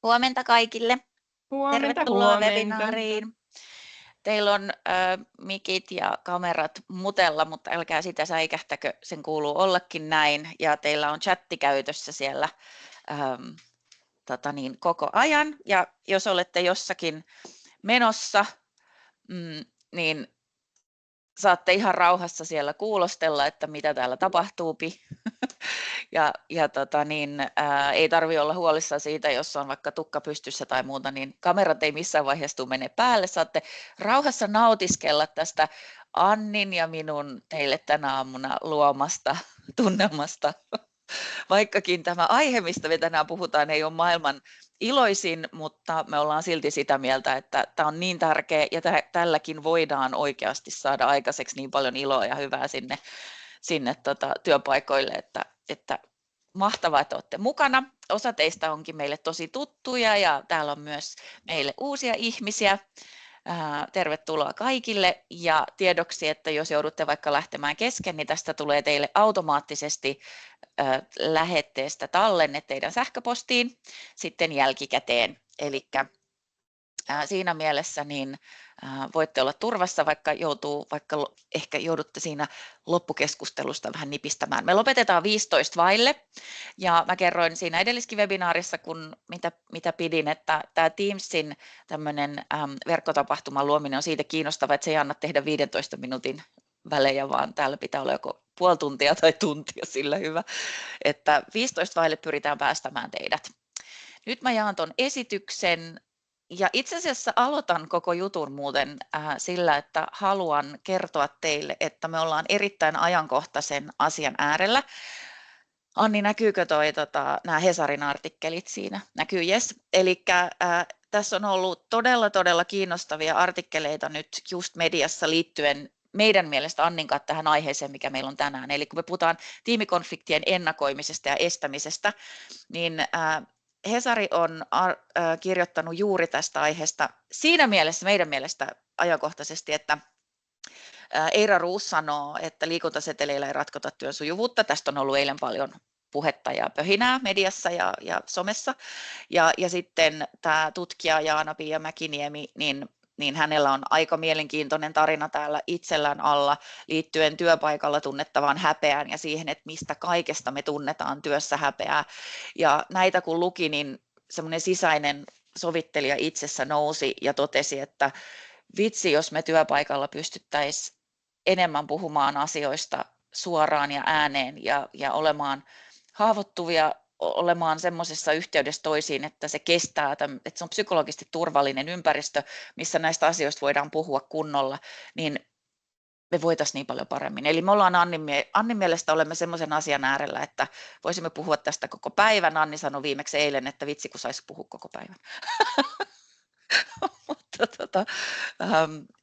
Huomenta kaikille. Huomenta, Tervetuloa huomenta. webinaariin. Teillä on mikit ja kamerat mutella, mutta älkää sitä säikähtäkö, sen kuuluu ollakin näin. Ja teillä on chatti käytössä siellä koko ajan. Ja jos olette jossakin menossa, niin saatte ihan rauhassa siellä kuulostella, että mitä täällä tapahtuupi. Ei tarvitse olla huolissaan siitä, jos on vaikka tukka pystyssä tai muuta, niin kamerat ei missään vaiheessa tule mene päälle. Saatte rauhassa nautiskella tästä Annin ja minun teille tänä aamuna luomasta tunnelmasta. Vaikkakin tämä aihe, mistä me tänään puhutaan, ei ole maailman iloisin, mutta me ollaan silti sitä mieltä, että tämä on niin tärkeä ja tälläkin voidaan oikeasti saada aikaiseksi niin paljon iloa ja hyvää sinne työpaikoille, että mahtavaa, että olette mukana. Osa teistä onkin meille tosi tuttuja ja täällä on myös meille uusia ihmisiä. Tervetuloa kaikille ja tiedoksi, että jos joudutte vaikka lähtemään kesken, niin tästä tulee teille automaattisesti lähetteestä tallenne teidän sähköpostiin sitten jälkikäteen. Eli siinä mielessä niin voitte olla turvassa, vaikka ehkä joudutte siinä loppukeskustelusta vähän nipistämään. Me lopetetaan 15 vaille ja mä kerroin siinä edelliskin webinaarissa, mitä pidin, että tämä Teamsin tämmöinen verkkotapahtuman luominen on siitä kiinnostava, että se ei anna tehdä 15 minuutin välejä, vaan täällä pitää olla joko puoli tuntia tai tuntia, sillä hyvä, että 15 vaille pyritään päästämään teidät. Nyt mä jaan ton esityksen. Ja itse asiassa aloitan koko jutun muuten sillä, että haluan kertoa teille, että me ollaan erittäin ajankohtaisen asian äärellä. Anni, näkyykö nämä Hesarin artikkelit siinä? Näkyy, jes. Eli tässä on ollut todella kiinnostavia artikkeleita nyt just mediassa liittyen meidän mielestä Annin kanssa tähän aiheeseen, mikä meillä on tänään. Eli kun me puhutaan tiimikonfliktien ennakoimisesta ja estämisestä, niin Hesari on kirjoittanut juuri tästä aiheesta siinä mielessä meidän mielestä ajankohtaisesti, että Eira Roos sanoo, että liikuntaseteleillä ei ratkota työn sujuvuutta. Tästä on ollut eilen paljon puhetta ja pöhinää mediassa ja somessa. Ja sitten tämä tutkija Jaana-Pia Mäkiniemi, niin hänellä on aika mielenkiintoinen tarina täällä itsellään alla liittyen työpaikalla tunnettavaan häpeään ja siihen, että mistä kaikesta me tunnetaan työssä häpeää. Ja näitä kun luki, niin semmoinen sisäinen sovittelija itsessä nousi ja totesi, että vitsi, jos me työpaikalla pystyttäisiin enemmän puhumaan asioista suoraan ja ääneen ja olemaan haavoittuvia, olemaan semmoisessa yhteydessä toisiin, että se kestää, että se on psykologisesti turvallinen ympäristö, missä näistä asioista voidaan puhua kunnolla, niin me voitaisiin niin paljon paremmin. Eli me ollaan Annin mielestä olemme semmoisen asian äärellä, että voisimme puhua tästä koko päivän. Anni sanoi viimeksi eilen, että vitsi kun saisi puhua koko päivän. Mutta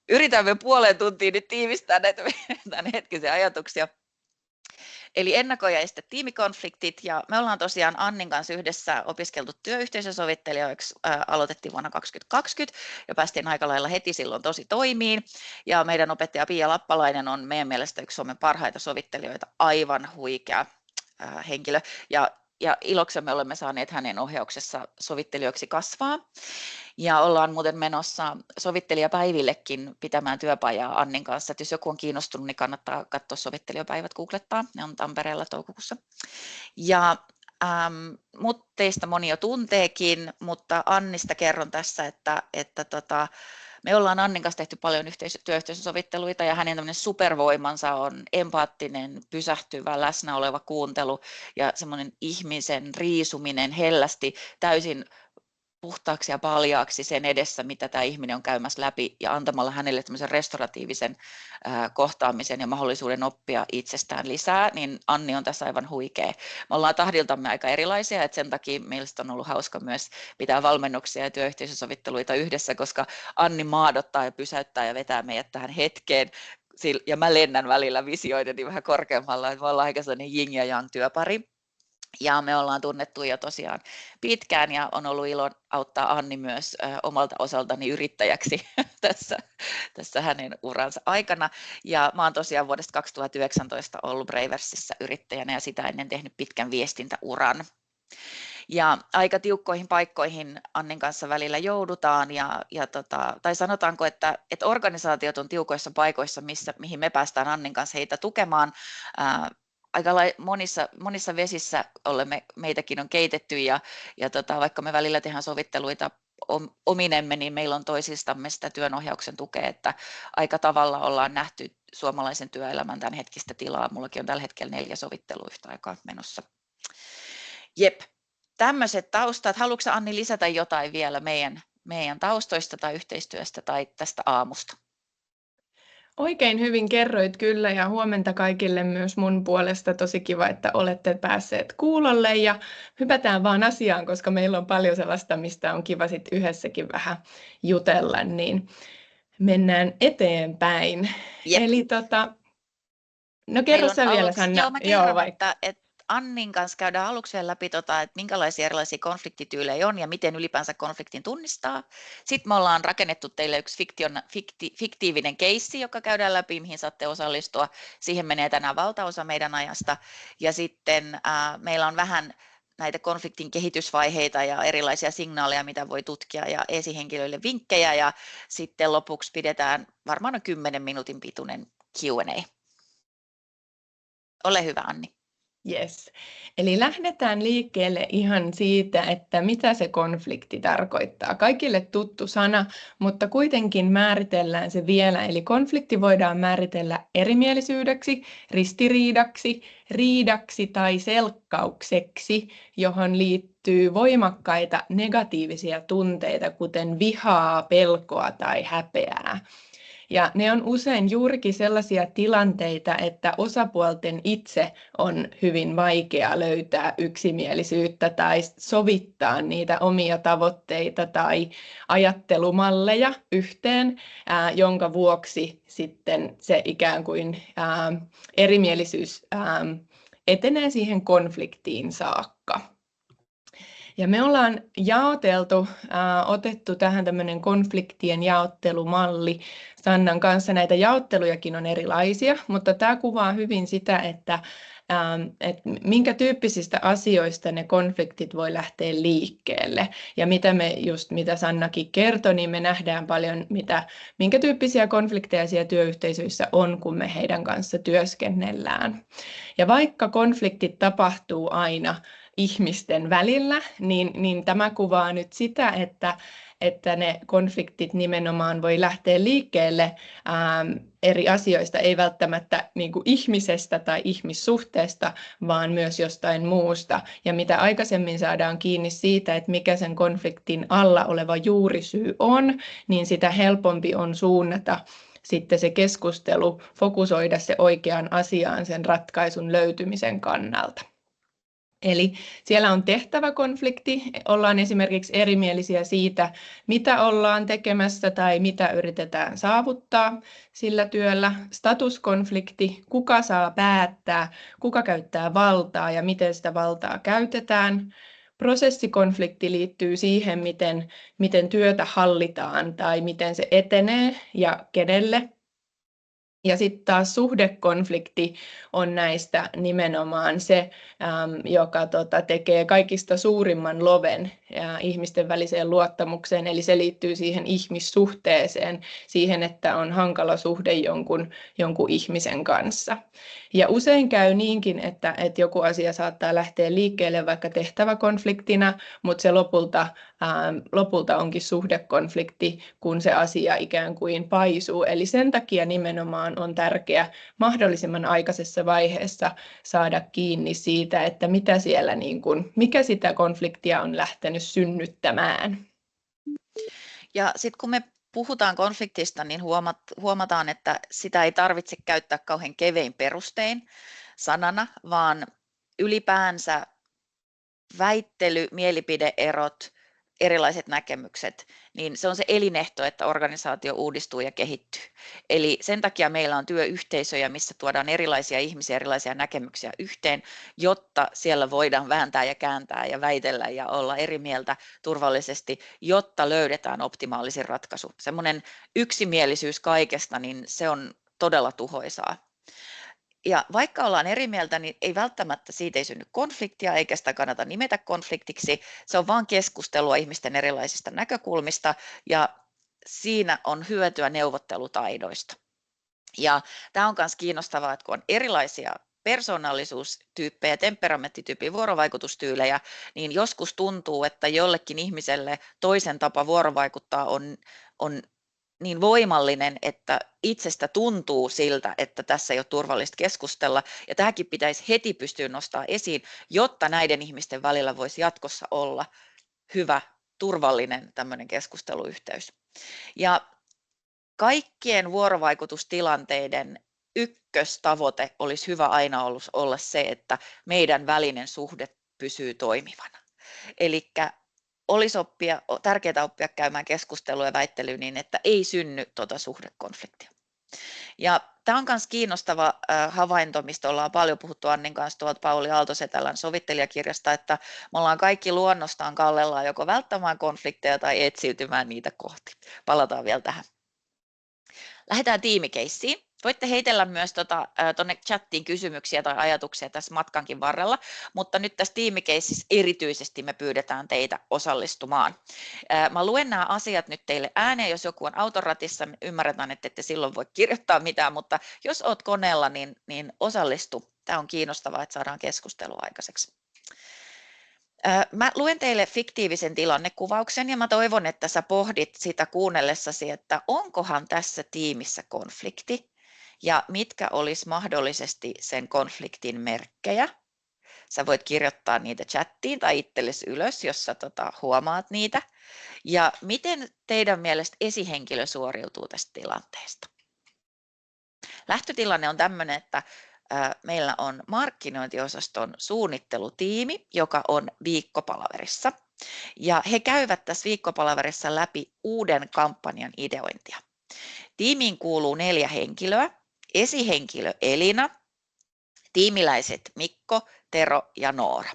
yritämme puoleen tuntiin nyt tiivistää näitä hetkisiä ajatuksia. Eli ennako- ja este tiimikonfliktit, ja me ollaan tosiaan Annin kanssa yhdessä opiskeltu työyhteisösovittelijoiksi, aloitettiin vuonna 2020 ja päästiin aika lailla heti silloin tosi toimiin, ja meidän opettaja Pia Lappalainen on meidän mielestä yksi Suomen parhaita sovittelijoita, aivan huikea henkilö, ja iloksemme olemme saaneet hänen ohjauksessa sovittelijoiksi kasvaa. Ja ollaan muuten menossa sovittelijapäivillekin pitämään työpajaa Annin kanssa. Että jos joku on kiinnostunut, niin kannattaa katsoa sovittelijapäivät, googlettaa. Ne on Tampereella toukokuussa. Ja teistä moni jo tunteekin, mutta Annista kerron tässä, että me ollaan Annin kanssa tehty paljon työyhteisösovitteluita ja hänen tämmöinen supervoimansa on empaattinen, pysähtyvä, läsnä oleva kuuntelu ja semmoinen ihmisen riisuminen hellästi täysin puhtaaksi ja paljaaksi sen edessä, mitä tämä ihminen on käymässä läpi ja antamalla hänelle tämmöisen restauratiivisen kohtaamisen ja mahdollisuuden oppia itsestään lisää, niin Anni on tässä aivan huikea. Me ollaan tahdiltamme aika erilaisia, että sen takia meistä on ollut hauska myös pitää valmennuksia ja työyhteisösovitteluita yhdessä, koska Anni maadottaa ja pysäyttää ja vetää meidät tähän hetkeen, ja mä lennän välillä visioideni vähän korkeammalla, että me ollaan aika sellainen yin ja yang työpari. Ja me ollaan tunnettu jo tosiaan pitkään ja on ollut ilo auttaa Anni myös omalta osaltani yrittäjäksi tässä hänen uransa aikana. Ja mä oon tosiaan vuodesta 2019 ollut Braversissa yrittäjänä ja sitä ennen tehnyt pitkän viestintäuran. Ja aika tiukkoihin paikkoihin Annin kanssa välillä joudutaan, tai sanotaanko, että organisaatiot on tiukoissa paikoissa, mihin me päästään Annin kanssa heitä tukemaan. Aika monissa vesissä meitäkin on keitetty, ja vaikka me välillä tehdään sovitteluita ominemme, niin meillä on toisistamme sitä työnohjauksen tukea, että aika tavalla ollaan nähty suomalaisen työelämän tämän hetkistä tilaa. Mullakin on tällä hetkellä 4 sovittelua yhtä aikaa menossa. Jep, tämmöiset taustat. Haluatko Anni lisätä jotain vielä meidän taustoista tai yhteistyöstä tai tästä aamusta? Oikein hyvin kerroit kyllä, ja huomenta kaikille myös mun puolesta. Tosi kiva, että olette päässeet kuulolle, ja hypätään vaan asiaan, koska meillä on paljon sellaista, mistä on kiva sit yhdessäkin vähän jutella, niin mennään eteenpäin. Jep. Eli no kerro sä vielä, Sanna. Joo, mä kerron, että Annin kanssa käydään aluksi vielä läpi, että minkälaisia erilaisia konfliktityylejä on ja miten ylipäänsä konfliktin tunnistaa. Sitten me ollaan rakennettu teille yksi fiktiivinen keissi, joka käydään läpi, mihin saatte osallistua. Siihen menee tänään valtaosa meidän ajasta. Ja sitten meillä on vähän näitä konfliktin kehitysvaiheita ja erilaisia signaaleja, mitä voi tutkia, ja esihenkilöille vinkkejä. Ja sitten lopuksi pidetään varmaan noin 10 minuutin pituinen Q&A. Ole hyvä, Anni. Yes. Eli lähdetään liikkeelle ihan siitä, että mitä se konflikti tarkoittaa. Kaikille tuttu sana, mutta kuitenkin määritellään se vielä. Eli konflikti voidaan määritellä erimielisyydeksi, ristiriidaksi, riidaksi tai selkkaukseksi, johon liittyy voimakkaita negatiivisia tunteita, kuten vihaa, pelkoa tai häpeää. Ja ne on usein juurikin sellaisia tilanteita, että osapuolten itse on hyvin vaikea löytää yksimielisyyttä tai sovittaa niitä omia tavoitteita tai ajattelumalleja yhteen, jonka vuoksi sitten se ikään kuin erimielisyys etenee siihen konfliktiin saakka. Ja me ollaan otettu tähän tämmöinen konfliktien jaottelumalli. Sannan kanssa näitä jaottelujakin on erilaisia, mutta tämä kuvaa hyvin sitä, että minkä tyyppisistä asioista ne konfliktit voi lähteä liikkeelle. Ja mitä Sannakin kertoi, niin me nähdään paljon, minkä tyyppisiä konflikteja siellä työyhteisöissä on, kun me heidän kanssa työskennellään. Ja vaikka konfliktit tapahtuu aina ihmisten välillä, niin tämä kuvaa nyt sitä, että ne konfliktit nimenomaan voi lähteä liikkeelle eri asioista, ei välttämättä niin kuin ihmisestä tai ihmissuhteesta, vaan myös jostain muusta. Ja mitä aikaisemmin saadaan kiinni siitä, että mikä sen konfliktin alla oleva juurisyy on, niin sitä helpompi on suunnata sitten se keskustelu, fokusoida se oikeaan asiaan sen ratkaisun löytymisen kannalta. Eli siellä on tehtäväkonflikti, ollaan esimerkiksi erimielisiä siitä, mitä ollaan tekemässä tai mitä yritetään saavuttaa sillä työllä. Statuskonflikti, kuka saa päättää, kuka käyttää valtaa ja miten sitä valtaa käytetään. Prosessikonflikti liittyy siihen, miten työtä hallitaan tai miten se etenee ja kenelle. Ja sitten taas suhdekonflikti on näistä nimenomaan se, joka tekee kaikista suurimman loven ihmisten väliseen luottamukseen. Eli se liittyy siihen ihmissuhteeseen, siihen, että on hankala suhde jonkun ihmisen kanssa. Ja usein käy niinkin, että joku asia saattaa lähteä liikkeelle vaikka tehtäväkonfliktina, mutta se lopulta onkin suhdekonflikti, kun se asia ikään kuin paisuu. Eli sen takia nimenomaan on tärkeää mahdollisimman aikaisessa vaiheessa saada kiinni siitä, että mikä sitä konfliktia on lähtenyt synnyttämään. Ja sitten kun me puhutaan konfliktista, niin huomataan, että sitä ei tarvitse käyttää kauhean kevein perustein sanana, vaan ylipäänsä väittely, mielipideerot, erilaiset näkemykset, niin se on se elinehto, että organisaatio uudistuu ja kehittyy. Eli sen takia meillä on työyhteisöjä, missä tuodaan erilaisia ihmisiä, erilaisia näkemyksiä yhteen, jotta siellä voidaan vääntää ja kääntää ja väitellä ja olla eri mieltä turvallisesti, jotta löydetään optimaalisin ratkaisu. Semmoinen yksimielisyys kaikesta, niin se on todella tuhoisaa. Ja vaikka ollaan eri mieltä, niin ei välttämättä siitä ei synny konfliktia, eikä sitä kannata nimetä konfliktiksi. Se on vain keskustelua ihmisten erilaisista näkökulmista, ja siinä on hyötyä neuvottelutaidoista. Ja tämä on myös kiinnostavaa, että kun on erilaisia persoonallisuustyyppejä, temperamenttityyppejä, vuorovaikutustyylejä, niin joskus tuntuu, että jollekin ihmiselle toisen tapa vuorovaikuttaa on niin voimallinen, että itsestä tuntuu siltä, että tässä ei ole turvallista keskustella. Ja tämäkin pitäisi heti pystyä nostamaan esiin, jotta näiden ihmisten välillä voisi jatkossa olla hyvä, turvallinen tämmöinen keskusteluyhteys. Ja kaikkien vuorovaikutustilanteiden ykköstavoite olisi hyvä aina olla se, että meidän välinen suhde pysyy toimivana. Eli olisi tärkeää oppia käymään keskustelua ja väittelyä niin, että ei synny suhdekonfliktia. Ja tämä on myös kiinnostava havainto, mistä ollaan paljon puhuttu Annin kanssa tuolta Pauli Aaltosetälän sovittelijakirjasta, että me ollaan kaikki luonnostaan kallellaan joko välttämään konflikteja tai etsiytymään niitä kohti. Palataan vielä tähän. Lähdetään tiimikeissiin. Voitte heitellä myös tuonne chattiin kysymyksiä tai ajatuksia tässä matkankin varrella, mutta nyt tässä tiimikeississä erityisesti me pyydetään teitä osallistumaan. Mä luen nämä asiat nyt teille ääneen, jos joku on autoratissa, ymmärretään, että ette silloin voi kirjoittaa mitään, mutta jos olet koneella, niin osallistu. Tämä on kiinnostavaa, että saadaan keskustelua aikaiseksi. Mä luen teille fiktiivisen tilannekuvauksen ja mä toivon, että sä pohdit sitä kuunnellessasi, että onkohan tässä tiimissä konflikti ja mitkä olisi mahdollisesti sen konfliktin merkkejä. Sä voit kirjoittaa niitä chattiin tai itsellesi ylös, jos sä huomaat niitä. Ja miten teidän mielestä esihenkilö suoriutuu tästä tilanteesta? Lähtötilanne on tämmöinen, että meillä on markkinointiosaston suunnittelutiimi, joka on viikkopalaverissa. Ja he käyvät tässä viikkopalaverissa läpi uuden kampanjan ideointia. Tiimiin kuuluu 4 henkilöä. Esihenkilö Elina, tiimiläiset Mikko, Tero ja Noora.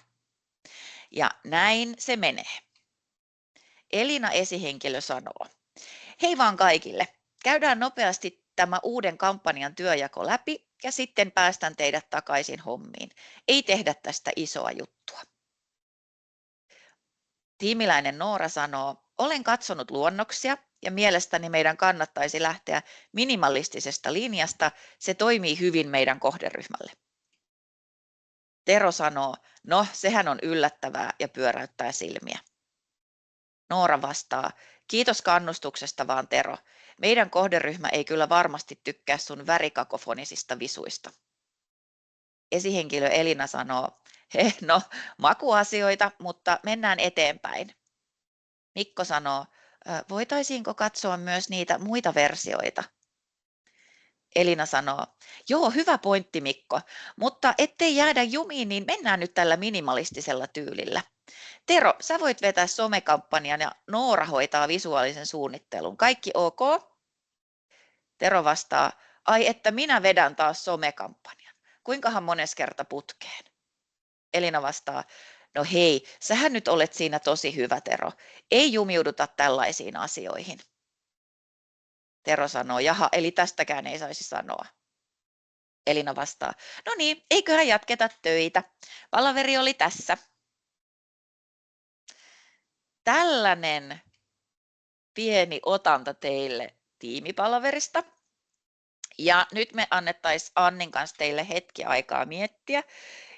Ja näin se menee. Elina esihenkilö sanoo: hei vaan kaikille, käydään nopeasti tämä uuden kampanjan työjako läpi ja sitten päästän teidät takaisin hommiin. Ei tehdä tästä isoa juttua. Tiimiläinen Noora sanoo: olen katsonut luonnoksia ja mielestäni meidän kannattaisi lähteä minimalistisesta linjasta. Se toimii hyvin meidän kohderyhmälle. Tero sanoo: no, sehän on yllättävää ja pyöräyttää silmiä. Noora vastaa: kiitos kannustuksesta vaan Tero. Meidän kohderyhmä ei kyllä varmasti tykkää sun värikakofonisista visuista. Esihenkilö Elina sanoo: no, makuasioita, mutta mennään eteenpäin. Mikko sanoo: voitaisiinko katsoa myös niitä muita versioita? Elina sanoo: joo, hyvä pointti Mikko, mutta ettei jäädä jumiin, niin mennään nyt tällä minimalistisella tyylillä. Tero, sä voit vetää somekampanjan ja Noora hoitaa visuaalisen suunnittelun. Kaikki ok? Tero vastaa: ai että minä vedän taas somekampanjan. Kuinkahan mones kerta putkeen? Elina vastaa: no hei, sähän nyt olet siinä tosi hyvä Tero. Ei jumiuduta tällaisiin asioihin. Tero sanoo: jaha, eli tästäkään ei saisi sanoa. Elina vastaa: no niin, eiköhän jatketa töitä. Palaveri oli tässä. Tällainen pieni otanta teille tiimipalaverista. Ja nyt me annettaisiin Annin kanssa teille hetki aikaa miettiä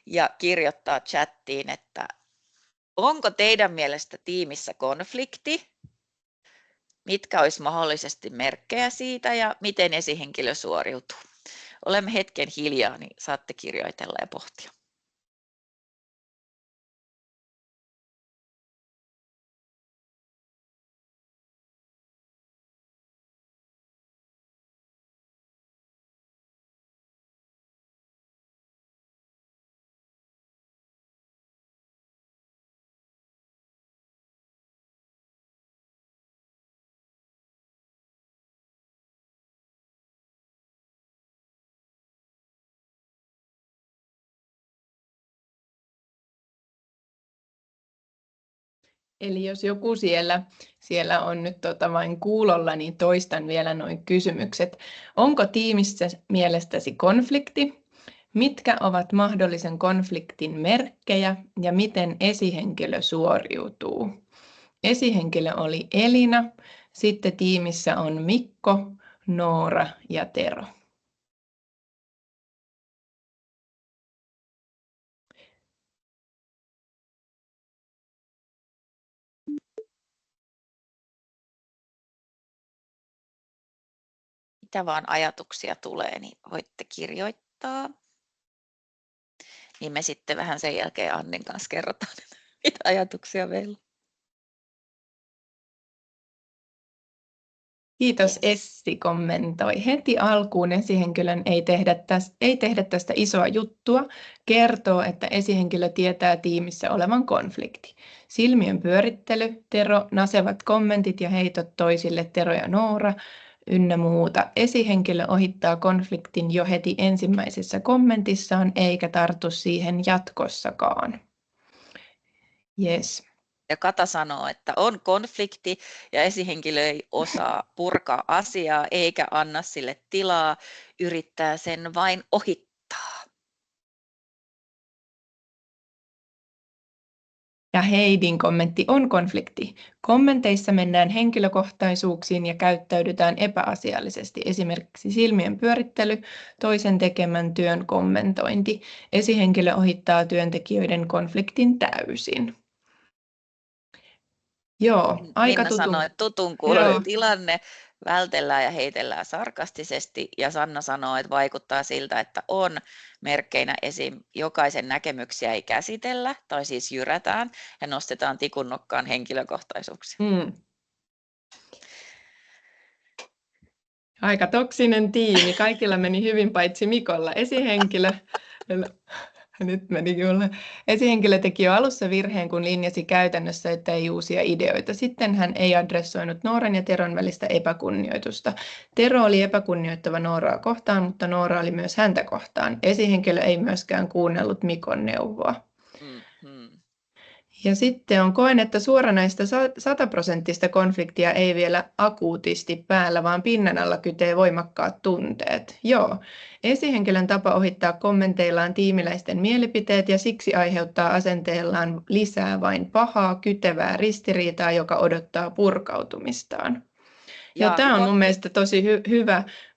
ja kirjoittaa chattiin, että onko teidän mielestä tiimissä konflikti, mitkä olisi mahdollisesti merkkejä siitä ja miten esihenkilö suoriutuu. Olemme hetken hiljaa, niin saatte kirjoitella ja pohtia. Eli jos joku siellä on nyt vain kuulolla, niin toistan vielä noin kysymykset. Onko tiimissä mielestäsi konflikti? Mitkä ovat mahdollisen konfliktin merkkejä ja miten esihenkilö suoriutuu? Esihenkilö oli Elina, sitten tiimissä on Mikko, Noora ja Tero. Mitä vaan ajatuksia tulee, niin voitte kirjoittaa. Niin me sitten vähän sen jälkeen Annin kanssa kerrotaan, mitä ajatuksia meillä on. Kiitos, Essi kommentoi. Heti alkuun esihenkilön ei tehdä tästä isoa juttua, kertoo, että esihenkilö tietää tiimissä olevan konflikti. Silmien pyörittely, Tero, nasevat kommentit ja heitot toisille, Tero ja Noora, ynnä muuta. Esihenkilö ohittaa konfliktin jo heti ensimmäisessä kommentissaan, eikä tartu siihen jatkossakaan. Yes. Ja Kata sanoo, että on konflikti ja esihenkilö ei osaa purkaa asiaa eikä anna sille tilaa, yrittää sen vain ohittaa. Ja Heidin kommentti on konflikti. Kommenteissa mennään henkilökohtaisuuksiin ja käyttäydytään epäasiallisesti, esimerkiksi silmien pyörittely, toisen tekemän työn kommentointi. Esihenkilö ohittaa työntekijöiden konfliktin täysin. Joo, aika Minna sanoi, että tutun kuuloinen tilanne, vältellään ja heitellään sarkastisesti, ja Sanna sanoo, että vaikuttaa siltä, että on merkkeinä esim. Jokaisen näkemyksiä ei käsitellä, tai siis jyrätään, ja nostetaan tikun nokkaan henkilökohtaisuuksia. Aika toksinen tiimi, kaikilla meni hyvin paitsi Mikolla. Nyt meni kyllä. Esihenkilö teki jo alussa virheen, kun linjasi käytännössä, että ei uusia ideoita. Sitten hän ei adressoinut Nooran ja Teron välistä epäkunnioitusta. Tero oli epäkunnioittava Nooraa kohtaan, mutta Noora oli myös häntä kohtaan. Esihenkilö ei myöskään kuunnellut Mikon neuvoa. Ja sitten koen, että suoranaista 100% konfliktia ei vielä akuutisti päällä, vaan pinnan alla kytee voimakkaat tunteet. Joo, esihenkilön tapa ohittaa kommenteillaan tiimiläisten mielipiteet ja siksi aiheuttaa asenteellaan lisää vain pahaa, kytevää ristiriitaa, joka odottaa purkautumistaan. Ja tämä on mun mielestä tosi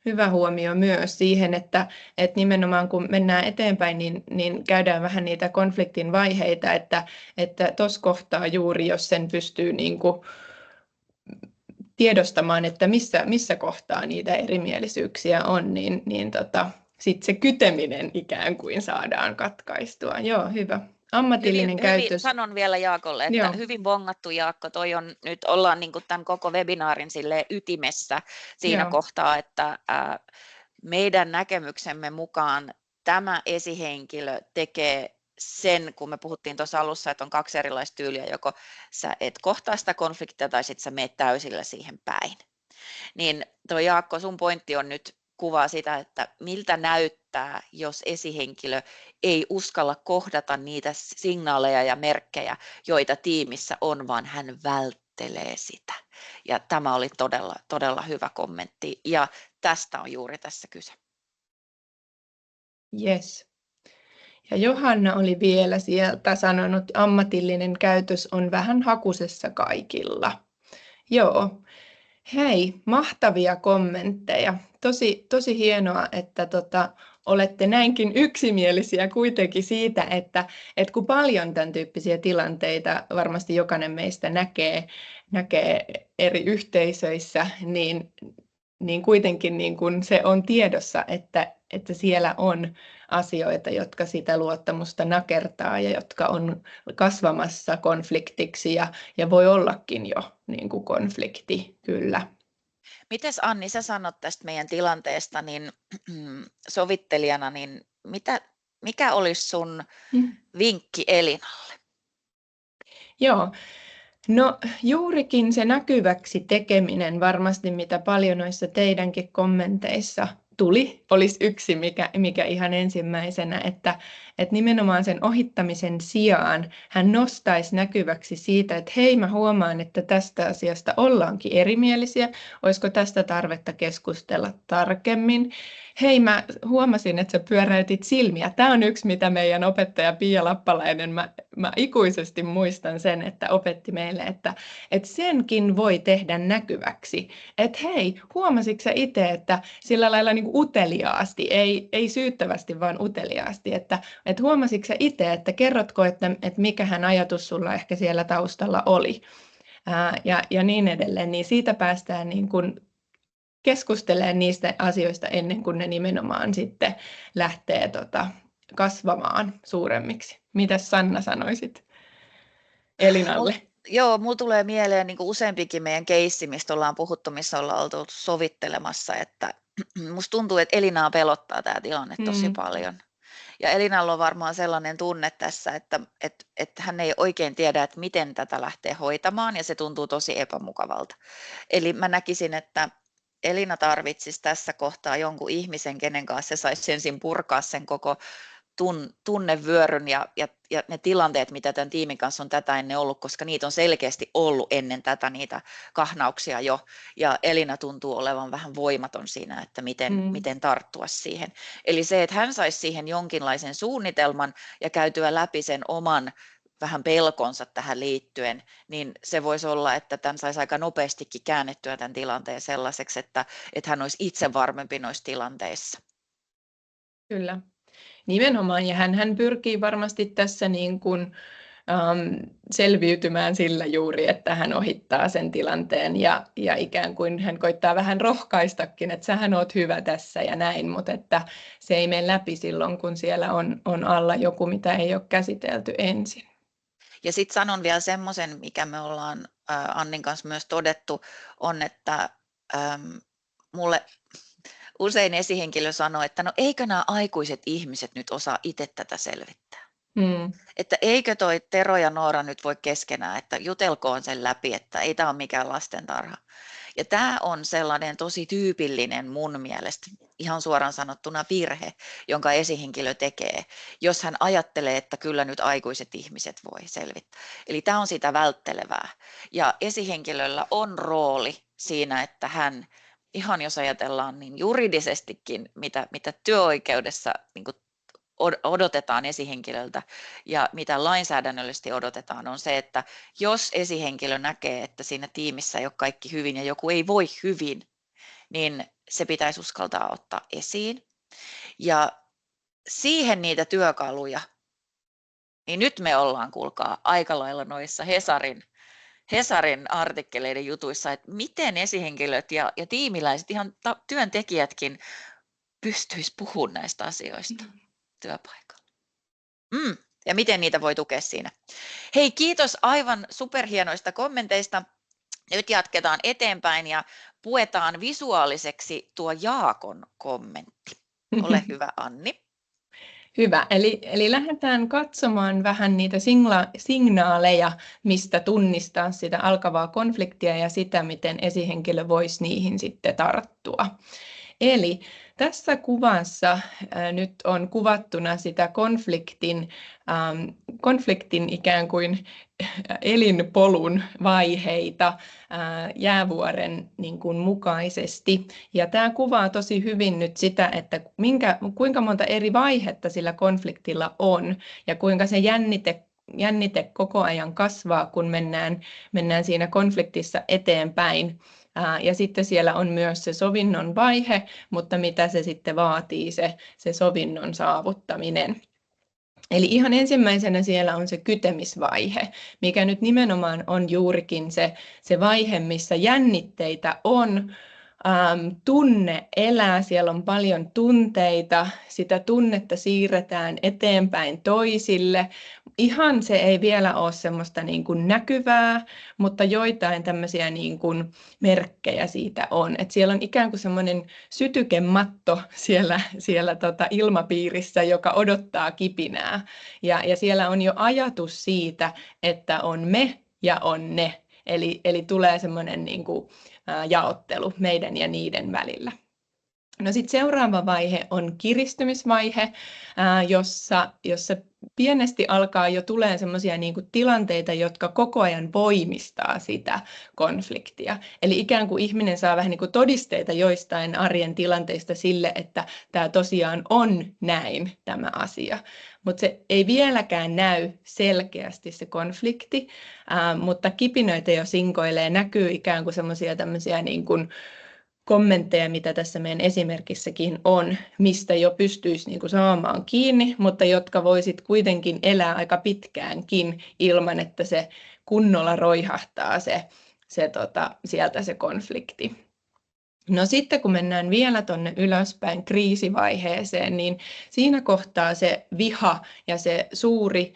hyvä huomio myös siihen, että nimenomaan kun mennään eteenpäin, niin käydään vähän niitä konfliktin vaiheita, että tuossa kohtaa juuri, jos sen pystyy niin kuin tiedostamaan, että missä kohtaa niitä erimielisyyksiä on, niin sitten se kyteminen ikään kuin saadaan katkaistua. Joo, hyvä. Ammatillinen käytös. Sanon vielä Jaakolle, että hyvin bongattu Jaakko, nyt ollaan niin kuin tämän koko webinaarin ytimessä siinä kohtaa, että meidän näkemyksemme mukaan tämä esihenkilö tekee sen, kun me puhuttiin tuossa alussa, että on 2 erilaista tyyliä, joko sä et kohtaa sitä konfliktia tai sitten sä meet täysillä siihen päin. Niin tuo Jaakko, sun pointti on nyt kuvaa sitä, että miltä näyttää, jos esihenkilö ei uskalla kohdata niitä signaaleja ja merkkejä, joita tiimissä on, vaan hän välttelee sitä. Ja tämä oli todella, todella hyvä kommentti, ja tästä on juuri tässä kyse. Yes. Ja Johanna oli vielä sieltä sanonut, että ammatillinen käytös on vähän hakusessa kaikilla. Joo. Hei, mahtavia kommentteja. Tosi hienoa, että olette näinkin yksimielisiä kuitenkin siitä, että kun paljon tämän tyyppisiä tilanteita varmasti jokainen meistä näkee eri yhteisöissä, niin kuitenkin niin kun se on tiedossa, että siellä on asioita, jotka sitä luottamusta nakertaa ja jotka on kasvamassa konfliktiksi ja voi ollakin jo niin kuin konflikti, kyllä. Mites Anni, sä sanot tästä meidän tilanteesta niin sovittelijana, niin mikä olisi sun vinkki Elinalle? Joo. No juurikin se näkyväksi tekeminen varmasti, mitä paljon noissa teidänkin kommenteissa olisi yksi, mikä ihan ensimmäisenä, että nimenomaan sen ohittamisen sijaan hän nostaisi näkyväksi siitä, että hei, mä huomaan, että tästä asiasta ollaankin erimielisiä, olisiko tästä tarvetta keskustella tarkemmin. Hei, mä huomasin, että sä pyöräytit silmiä. Tämä on yksi, mitä meidän opettaja Pia Lappalainen, mä ikuisesti muistan sen, että opetti meille, että senkin voi tehdä näkyväksi. Että hei, huomasitko sä itse, että sillä lailla niin kuin uteliaasti, ei syyttävästi, vaan uteliaasti, että huomasitko sä itse, että kerrotko, että mikähän ajatus sulla ehkä siellä taustalla oli ja niin edelleen, niin siitä päästään niin kuin keskustelemaan niistä asioista ennen kuin ne nimenomaan sitten lähtee kasvamaan suuremmiksi. Mitäs Sanna sanoisit Elinalle? Joo, mulla tulee mieleen niin kuin useampikin meidän keissi, mistä ollaan puhuttu, missä ollaan oltu sovittelemassa, että musta tuntuu, että Elinaa pelottaa tämä tilanne tosi paljon. Ja Elinalla on varmaan sellainen tunne tässä, että hän ei oikein tiedä, että miten tätä lähtee hoitamaan, ja se tuntuu tosi epämukavalta. Eli mä näkisin, että Elina tarvitsisi tässä kohtaa jonkun ihmisen, kenen kanssa se saisi ensin purkaa sen koko tunnevyöryn ja ne tilanteet, mitä tämän tiimin kanssa on tätä ennen ollut, koska niitä on selkeästi ollut ennen tätä niitä kahnauksia jo, ja Elina tuntuu olevan vähän voimaton siinä, että miten tarttua siihen. Eli se, että hän saisi siihen jonkinlaisen suunnitelman ja käytyä läpi sen oman vähän pelkonsa tähän liittyen, niin se voisi olla, että tämän saisi aika nopeastikin käännettyä tämän tilanteen sellaiseksi, että hän olisi itse varmempi noissa tilanteissa. Kyllä. Nimenomaan, ja hän pyrkii varmasti tässä niin kuin, selviytymään sillä juuri, että hän ohittaa sen tilanteen ja ikään kuin hän koittaa vähän rohkaistakin, että sähän oot hyvä tässä ja näin, mutta että se ei mene läpi silloin, kun siellä on alla joku, mitä ei ole käsitelty ensin. Ja sitten sanon vielä semmoisen, mikä me ollaan Annin kanssa myös todettu, on, että mulle usein esihenkilö sanoo, että no eikö nämä aikuiset ihmiset nyt osaa itse tätä selvittää. Että eikö toi Tero ja Noora nyt voi keskenään, että jutelkoon sen läpi, että ei tämä ole mikään lastentarha. Ja tämä on sellainen tosi tyypillinen mun mielestä, ihan suoraan sanottuna virhe, jonka esihenkilö tekee, jos hän ajattelee, että kyllä nyt aikuiset ihmiset voi selvittää. Eli tämä on sitä välttelevää. Ja esihenkilöllä on rooli siinä, että hän, ihan jos ajatellaan niin juridisestikin, mitä työoikeudessa niin kuin odotetaan esihenkilöltä ja mitä lainsäädännöllisesti odotetaan, on se, että jos esihenkilö näkee, että siinä tiimissä ei ole kaikki hyvin ja joku ei voi hyvin, niin se pitäisi uskaltaa ottaa esiin. Ja siihen niitä työkaluja, niin nyt me ollaan, kuulkaa, aika lailla noissa Hesarin artikkeleiden jutuissa, että miten esihenkilöt ja tiimiläiset, ihan työntekijätkin pystyisi puhumaan näistä asioista työpaikalla. Ja miten niitä voi tukea siinä. Hei, kiitos aivan superhienoista kommenteista. Nyt jatketaan eteenpäin ja puetaan visuaaliseksi tuo Jaakon kommentti. Ole hyvä, Anni. Hyvä, eli lähdetään katsomaan vähän niitä signaaleja, mistä tunnistaa sitä alkavaa konfliktia ja sitä, miten esihenkilö voisi niihin sitten tarttua. Eli tässä kuvassa nyt on kuvattuna sitä konfliktin ikään kuin elinpolun vaiheita jäävuoren niin kuin mukaisesti. Ja tämä kuvaa tosi hyvin nyt sitä, että kuinka monta eri vaihetta sillä konfliktilla on ja kuinka se jännite koko ajan kasvaa, kun mennään siinä konfliktissa eteenpäin. Ja sitten siellä on myös se sovinnon vaihe, mutta mitä se sitten vaatii, se sovinnon saavuttaminen. Eli ihan ensimmäisenä siellä on se kytemisvaihe, mikä nyt nimenomaan on juurikin se vaihe, missä jännitteitä on. Tunne elää, siellä on paljon tunteita, sitä tunnetta siirretään eteenpäin toisille. Ihan se ei vielä ole semmoista niin kuin näkyvää, mutta joitain tämmöisiä niin kuin merkkejä siitä on. Et siellä on ikään kuin semmoinen sytykematto siellä ilmapiirissä, joka odottaa kipinää. Ja siellä on jo ajatus siitä, että on me ja on ne. Eli tulee semmoinen niin kuin jaottelu meidän ja niiden välillä. No sitten seuraava vaihe on kiristymisvaihe, jossa pienesti alkaa jo tulee sellaisia niinku tilanteita, jotka koko ajan voimistaa sitä konfliktia. Eli ikään kuin ihminen saa vähän niinku todisteita joistain arjen tilanteista sille, että tämä tosiaan on näin tämä asia. Mutta se ei vieläkään näy selkeästi se konflikti, mutta kipinöitä jo sinkoilee, näkyy ikään kuin semmoisia tämmöisiä niin kuin kommentteja, mitä tässä meidän esimerkissäkin on, mistä jo pystyisi niin kuin saamaan kiinni, mutta jotka voisit kuitenkin elää aika pitkäänkin ilman, että se kunnolla roihahtaa sieltä se konflikti. No sitten kun mennään vielä tuonne ylöspäin kriisivaiheeseen, niin siinä kohtaa se viha ja se suuri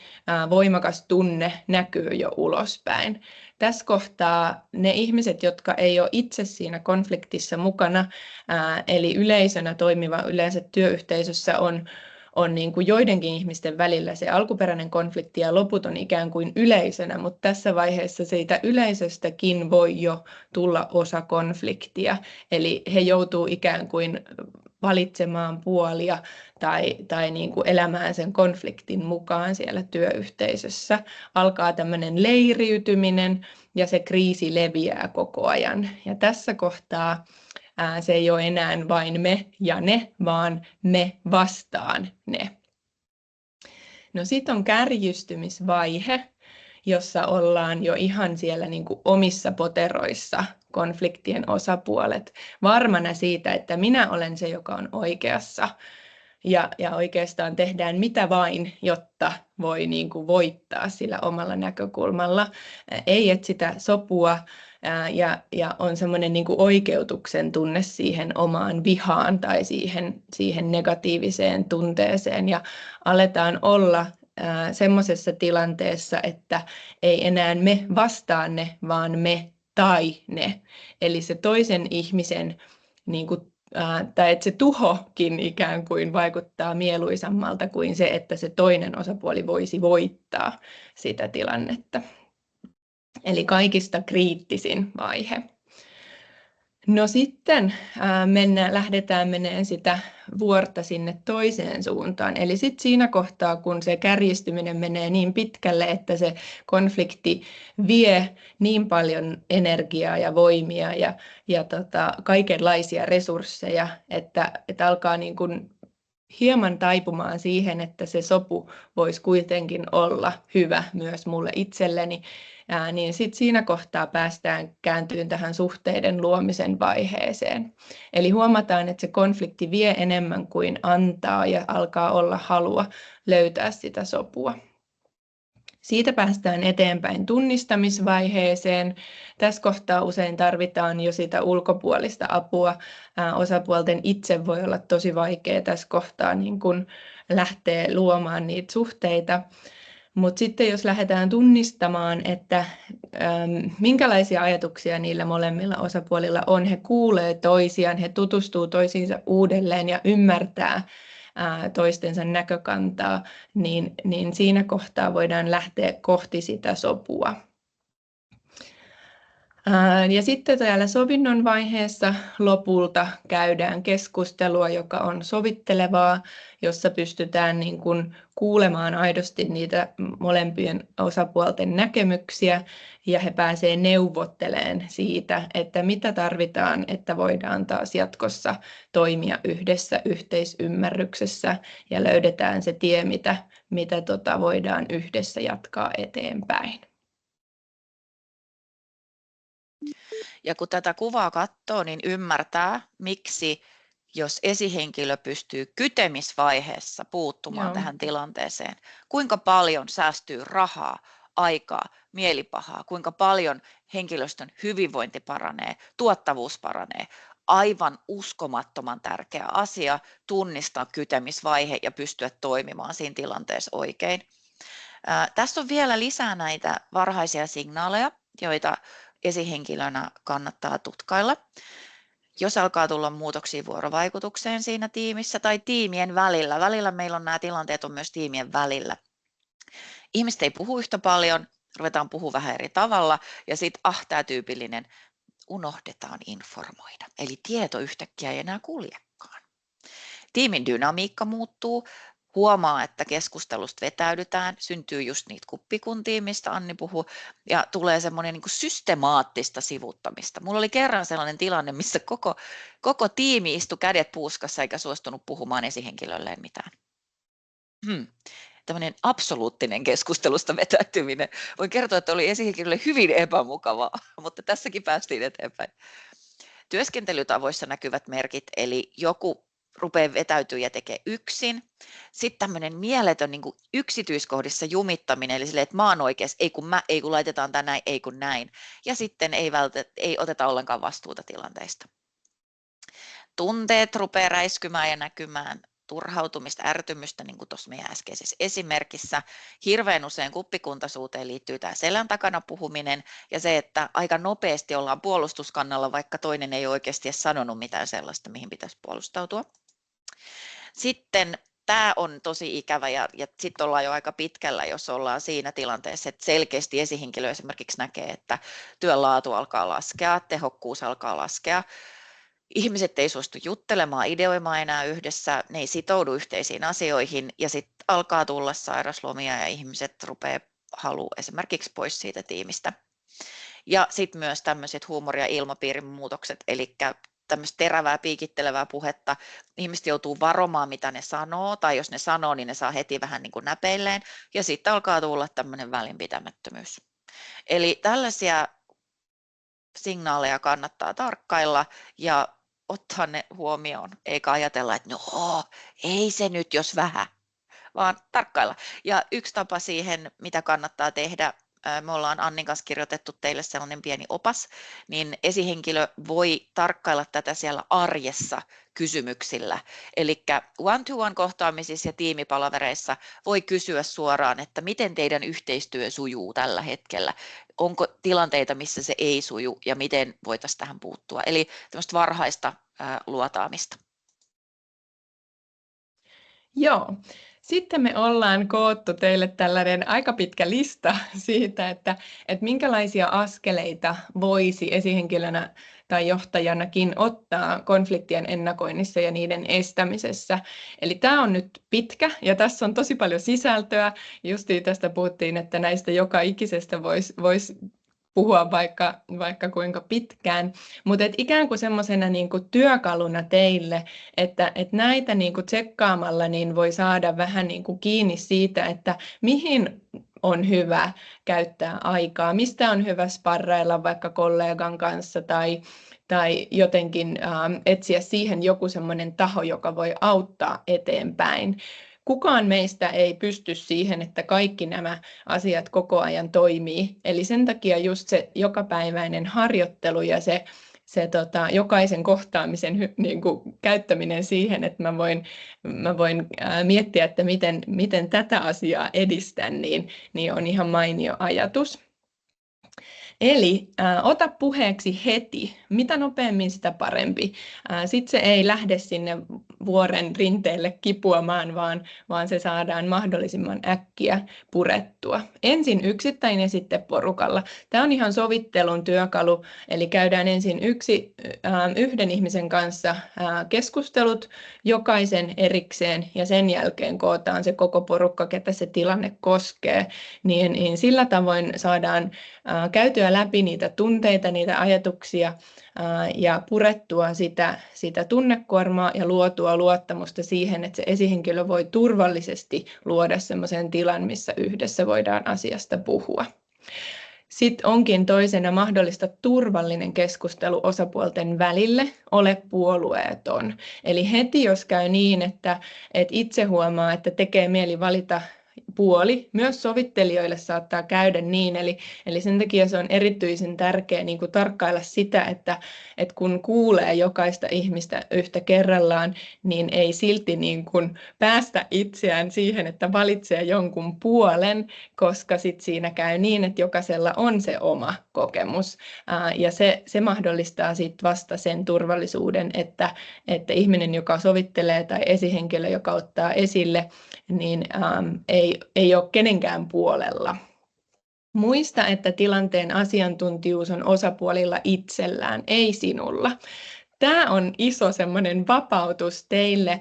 voimakas tunne näkyy jo ulospäin. Tässä kohtaa ne ihmiset, jotka ei ole itse siinä konfliktissa mukana, eli yleisönä toimiva yleensä työyhteisössä on niin kuin joidenkin ihmisten välillä se alkuperäinen konflikti ja loput on ikään kuin yleisönä, mutta tässä vaiheessa siitä yleisöstäkin voi jo tulla osa konfliktia. Eli he joutuu ikään kuin valitsemaan puolia tai niin kuin elämään sen konfliktin mukaan siellä työyhteisössä. Alkaa tämmöinen leiriytyminen ja se kriisi leviää koko ajan. Ja tässä kohtaa se ei ole enää vain me ja ne, vaan me vastaan ne. No sitten on kärjistymisvaihe, jossa ollaan jo ihan siellä niin kuin omissa poteroissa konfliktien osapuolet, varmana siitä, että minä olen se, joka on oikeassa. Ja oikeastaan tehdään mitä vain, jotta voi niin kuin voittaa sillä omalla näkökulmalla. Ei etsitä sopua ja on semmoinen niin kuin oikeutuksen tunne siihen omaan vihaan tai siihen negatiiviseen tunteeseen. Ja aletaan olla semmoisessa tilanteessa, että ei enää me vastaan ne, vaan me tai ne. Eli se toisen ihmisen niin kuin tai että se tuhokin ikään kuin vaikuttaa mieluisammalta kuin se, että se toinen osapuoli voisi voittaa sitä tilannetta. Eli kaikista kriittisin vaihe. No sitten lähdetään menemään sitä vuorta sinne toiseen suuntaan. Eli sitten siinä kohtaa, kun se kärjistyminen menee niin pitkälle, että se konflikti vie niin paljon energiaa ja voimia ja kaikenlaisia resursseja, että alkaa niin kuin hieman taipumaan siihen, että se sopu voisi kuitenkin olla hyvä myös mulle itselleni, niin sitten siinä kohtaa päästään kääntyyn tähän suhteiden luomisen vaiheeseen. Eli huomataan, että se konflikti vie enemmän kuin antaa ja alkaa olla halua löytää sitä sopua. Siitä päästään eteenpäin tunnistamisvaiheeseen. Tässä kohtaa usein tarvitaan jo sitä ulkopuolista apua. Osapuolten itse voi olla tosi vaikea tässä kohtaa niin kun lähteä luomaan niitä suhteita. Mutta sitten jos lähdetään tunnistamaan, että minkälaisia ajatuksia niillä molemmilla osapuolilla on, he kuulee toisiaan, he tutustuu toisiinsa uudelleen ja ymmärtää toistensa näkökantaa, niin siinä kohtaa voidaan lähteä kohti sitä sopua. Ja sitten täällä sovinnon vaiheessa lopulta käydään keskustelua, joka on sovittelevaa, jossa pystytään niin kuin kuulemaan aidosti niitä molempien osapuolten näkemyksiä ja he pääsevät neuvottelemaan siitä, että mitä tarvitaan, että voidaan taas jatkossa toimia yhdessä yhteisymmärryksessä ja löydetään se tie, mitä voidaan yhdessä jatkaa eteenpäin. Ja kun tätä kuvaa katsoo, niin ymmärtää, miksi jos esihenkilö pystyy kytemisvaiheessa puuttumaan tähän tilanteeseen, kuinka paljon säästyy rahaa, aikaa, mielipahaa, kuinka paljon henkilöstön hyvinvointi paranee, tuottavuus paranee. Aivan uskomattoman tärkeä asia tunnistaa kytemisvaihe ja pystyä toimimaan siinä tilanteessa oikein. Tässä on vielä lisää näitä varhaisia signaaleja, joita esihenkilönä kannattaa tutkailla. Jos alkaa tulla muutoksia vuorovaikutukseen siinä tiimissä tai tiimien välillä meillä on nämä tilanteet on myös tiimien välillä. Ihmiset ei puhu yhtä paljon, ruvetaan puhua vähän eri tavalla ja sitten tämä tyypillinen unohdetaan informoida. Eli tieto yhtäkkiä ei enää kuljekaan. tiimin dynamiikka muuttuu, huomaa, että keskustelusta vetäydytään, syntyy just niitä kuppikuntia, mistä Anni puhui, ja tulee semmoinen niin kuin systemaattista sivuttamista. Mulla oli kerran sellainen tilanne, missä koko tiimi istui kädet puuskassa eikä suostunut puhumaan esihenkilölleen mitään. Tämmöinen absoluuttinen keskustelusta vetäytyminen. Voin kertoa, että oli esihenkilölle hyvin epämukavaa, mutta tässäkin päästiin eteenpäin. Työskentelytavoissa näkyvät merkit, eli joku rupeaa vetäytyä ja tekee yksin. Sitten tämmöinen mieletön niin kuin yksityiskohdissa jumittaminen, eli silleen, että mä oon oikeassa, ei kun laitetaan tämä näin, ei kun näin. Ja sitten ei oteta ollenkaan vastuuta tilanteista. Tunteet rupeaa räiskymään ja näkymään, turhautumista, ärtymystä, niin kuin tuossa meidän äskeisessä esimerkissä. Hirveän usein kuppikuntaisuuteen liittyy tämä selän takana puhuminen ja se, että aika nopeasti ollaan puolustuskannalla, vaikka toinen ei oikeasti edes sanonut mitään sellaista, mihin pitäisi puolustautua. Sitten tämä on tosi ikävä ja sitten ollaan jo aika pitkällä, jos ollaan siinä tilanteessa, että selkeästi esihenkilö esimerkiksi näkee, että työn laatu alkaa laskea, tehokkuus alkaa laskea. Ihmiset ei suostu juttelemaan, ideoimaan enää yhdessä, ne ei sitoudu yhteisiin asioihin ja sitten alkaa tulla sairaslomia ja ihmiset rupeaa haluaa esimerkiksi pois siitä tiimistä. Ja sitten myös tämmöiset huumori- ja ilmapiirin muutokset, eli tämmöistä terävää, piikittelevää puhetta. Ihmiset joutuu varomaan, mitä ne sanoo, tai jos ne sanoo, niin ne saa heti vähän niin kuin näpeilleen, ja sitten alkaa tulla tämmöinen välinpitämättömyys. Eli tällaisia signaaleja kannattaa tarkkailla ja ottaa ne huomioon, eikä ajatella, että no, ei se nyt jos vähän, vaan tarkkailla. Ja yksi tapa siihen, mitä kannattaa tehdä, me ollaan Annin kanssa kirjoitettu teille sellainen pieni opas, niin esihenkilö voi tarkkailla tätä siellä arjessa kysymyksillä. Eli one-to-one kohtaamisissa ja tiimipalavereissa voi kysyä suoraan, että miten teidän yhteistyö sujuu tällä hetkellä. Onko tilanteita, missä se ei suju ja miten voitaisiin tähän puuttua. Eli tämmöistä varhaista luotaamista. Joo. Sitten me ollaan koottu teille tällainen aika pitkä lista siitä, että minkälaisia askeleita voisi esihenkilönä tai johtajanakin ottaa konfliktien ennakoinnissa ja niiden estämisessä. Eli tämä on nyt pitkä ja tässä on tosi paljon sisältöä. Justiin tästä puhuttiin, että näistä joka ikisestä voisi puhua vaikka kuinka pitkään, mutta ikään kuin semmoisena niinku työkaluna teille, että näitä niinku tsekkaamalla niin voi saada vähän niinku kiinni siitä, että mihin on hyvä käyttää aikaa, mistä on hyvä sparrailla vaikka kollegan kanssa tai jotenkin etsiä siihen joku semmoinen taho, joka voi auttaa eteenpäin. Kukaan meistä ei pysty siihen, että kaikki nämä asiat koko ajan toimii. Eli sen takia just se jokapäiväinen harjoittelu ja se jokaisen kohtaamisen niin kuin käyttäminen siihen, että mä voin miettiä, että miten tätä asiaa edistän, niin on ihan mainio ajatus. Eli ota puheeksi heti. Mitä nopeammin, sitä parempi. Sitten se ei lähde sinne vuoren rinteelle kipuamaan, vaan se saadaan mahdollisimman äkkiä purettua. Ensin yksittäin ja sitten porukalla. Tämä on ihan sovittelun työkalu, eli käydään ensin yhden ihmisen kanssa keskustelut, jokaisen erikseen, ja sen jälkeen kootaan se koko porukka, ketä se tilanne koskee. Niin sillä tavoin saadaan käytyä läpi niitä tunteita, niitä ajatuksia ja purettua sitä tunnekuormaa ja luotua luottamusta siihen, että se esihenkilö voi turvallisesti luoda sellaisen tilan, missä yhdessä voidaan asiasta puhua. Sitten onkin toisena mahdollista turvallinen keskustelu osapuolten välille, ole puolueeton. Eli heti jos käy niin, että itse huomaa, että tekee mieli valita puoli. Myös sovittelijoille saattaa käydä niin, eli sen takia se on erityisen tärkeää niin kuin tarkkailla sitä, että kun kuulee jokaista ihmistä yhtä kerrallaan, niin ei silti niin kuin päästä itseään siihen, että valitsee jonkun puolen, koska sit siinä käy niin, että jokaisella on se oma kokemus. Ja se mahdollistaa sit vasta sen turvallisuuden, että ihminen, joka sovittelee tai esihenkilö, joka ottaa esille, niin ei ole kenenkään puolella. Muista, että tilanteen asiantuntijuus on osapuolilla itsellään, ei sinulla. Tämä on iso semmoinen vapautus teille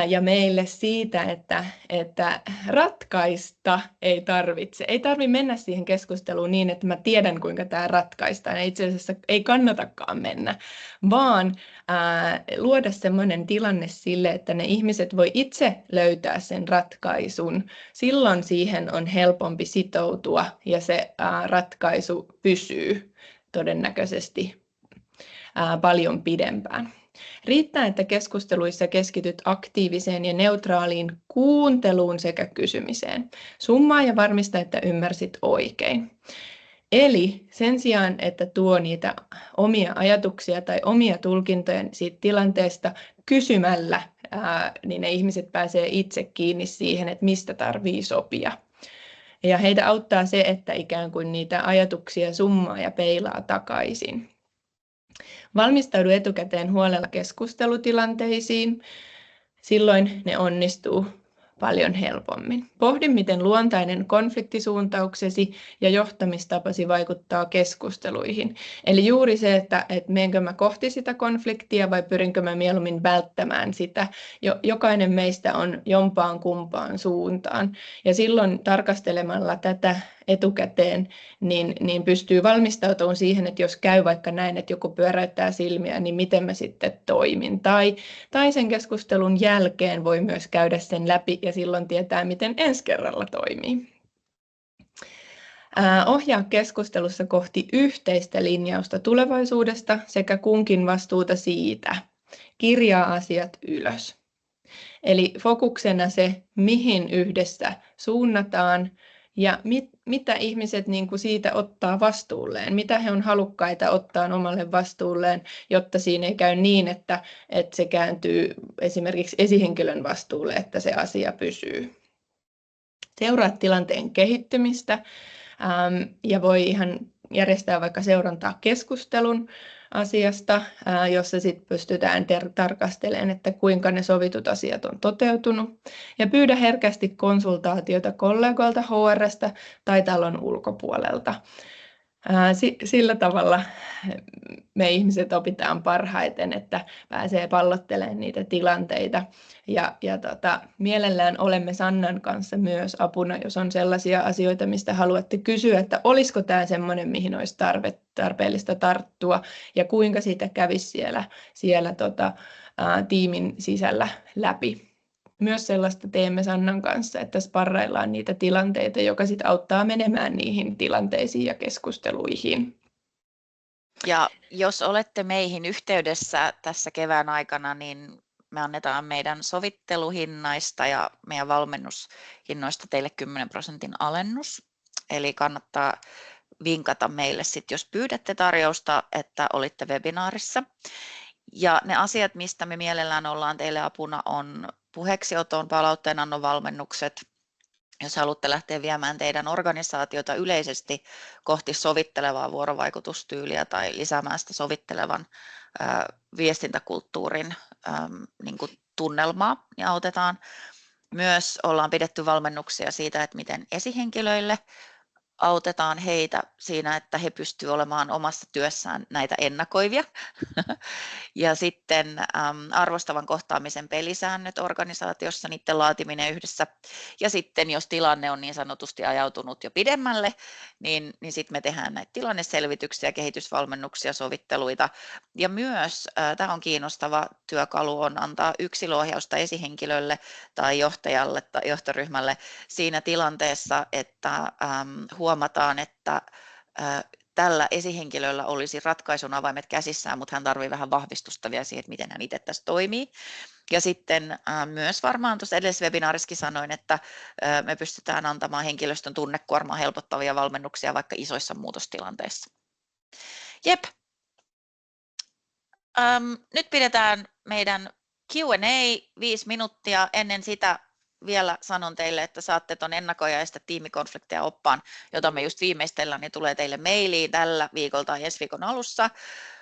ja meille siitä, että ratkaista ei tarvitse. Ei tarvitse mennä siihen keskusteluun niin, että mä tiedän, kuinka tämä ratkaistaan. Ja itse asiassa ei kannatakaan mennä, vaan luoda sellainen tilanne sille, että ne ihmiset voi itse löytää sen ratkaisun. Silloin siihen on helpompi sitoutua ja se ratkaisu pysyy todennäköisesti paljon pidempään. Riittää, että keskusteluissa keskityt aktiiviseen ja neutraaliin kuunteluun sekä kysymiseen. Summaa ja varmista, että ymmärsit oikein. Eli sen sijaan, että tuo niitä omia ajatuksia tai omia tulkintoja siitä tilanteesta kysymällä, niin ne ihmiset pääsee itse kiinni siihen, että mistä tarvii sopia. Ja heitä auttaa se, että ikään kuin niitä ajatuksia summaa ja peilaa takaisin. Valmistaudu etukäteen huolella keskustelutilanteisiin, silloin ne onnistuu paljon helpommin. Pohdi, miten luontainen konfliktisuuntauksesi ja johtamistapasi vaikuttaa keskusteluihin. Eli juuri se, että menenkö mä kohti sitä konfliktia vai pyrinkö mä mieluummin välttämään sitä. Jokainen meistä on jompaan kumpaan suuntaan. Ja silloin tarkastelemalla tätä etukäteen, niin pystyy valmistautumaan siihen, että jos käy vaikka näin, että joku pyöräyttää silmiä, niin miten mä sitten toimin. Tai sen keskustelun jälkeen voi myös käydä sen läpi ja silloin tietää, miten ensi kerralla toimii. Ohjaa keskustelussa kohti yhteistä linjausta tulevaisuudesta sekä kunkin vastuuta siitä. Kirjaa asiat ylös. Eli fokuksena se, mihin yhdessä suunnataan ja mitä ihmiset niin kuin siitä ottaa vastuulleen, mitä he on halukkaita ottaa omalle vastuulleen, jotta siinä ei käy niin, että se kääntyy esimerkiksi esihenkilön vastuulle, että se asia pysyy. Seuraa tilanteen kehittymistä ja voi ihan järjestää vaikka seurantaa keskustelun asiasta, jossa sitten pystytään tarkastelemaan, että kuinka ne sovitut asiat on toteutunut. Ja pyydä herkästi konsultaatiota kollegoilta HR:stä tai talon ulkopuolelta. Sillä tavalla me ihmiset opitaan parhaiten, että pääsee pallottelemaan niitä tilanteita. Ja mielellään olemme Sannan kanssa myös apuna, jos on sellaisia asioita, mistä haluatte kysyä, että olisiko tämä semmoinen, mihin olisi tarpeellista tarttua ja kuinka siitä kävisi siellä tiimin sisällä läpi. Myös sellaista teemme Sannan kanssa, että sparraillaan niitä tilanteita, joka sitten auttaa menemään niihin tilanteisiin ja keskusteluihin. Ja jos olette meihin yhteydessä tässä kevään aikana, niin me annetaan meidän sovitteluhinnaista ja meidän valmennushinnoista teille 10% alennus. Eli kannattaa vinkata meille sitten, jos pyydätte tarjousta, että olitte webinaarissa. Ja ne asiat, mistä me mielellään ollaan teille apuna, on puheeksioton palautteenannon valmennukset, jos haluatte lähteä viemään teidän organisaatiota yleisesti kohti sovittelevaa vuorovaikutustyyliä tai lisäämään sitä sovittelevan viestintäkulttuurin niin kuin tunnelmaa, niin autetaan. Myös ollaan pidetty valmennuksia siitä, että miten esihenkilöille autetaan heitä siinä, että he pystyvät olemaan omassa työssään näitä ennakoivia. Ja sitten arvostavan kohtaamisen pelisäännöt organisaatiossa, niiden laatiminen yhdessä. Ja sitten jos tilanne on niin sanotusti ajautunut jo pidemmälle, niin sitten me tehdään näitä tilanneselvityksiä, kehitysvalmennuksia, sovitteluita. Ja myös tämä on kiinnostava työkalu on antaa yksilöohjausta esihenkilölle tai johtajalle tai johtoryhmälle siinä tilanteessa, että huomataan, että tällä esihenkilöllä olisi ratkaisun avaimet käsissään, mutta hän tarvitsee vähän vahvistusta vielä siihen, että miten hän itse tässä toimii. Ja sitten myös varmaan tuossa edellisessä webinaarissakin sanoin, että me pystytään antamaan henkilöstön tunnekuormaa helpottavia valmennuksia vaikka isoissa muutostilanteissa. Jep. Nyt pidetään meidän Q&A 5 minuuttia. Ennen sitä vielä sanon teille, että saatte tuon ennakoijaista tiimikonflikteja oppaan, jota me just viimeistellään, niin tulee teille mailiin tällä viikolla tai ensi viikon alussa.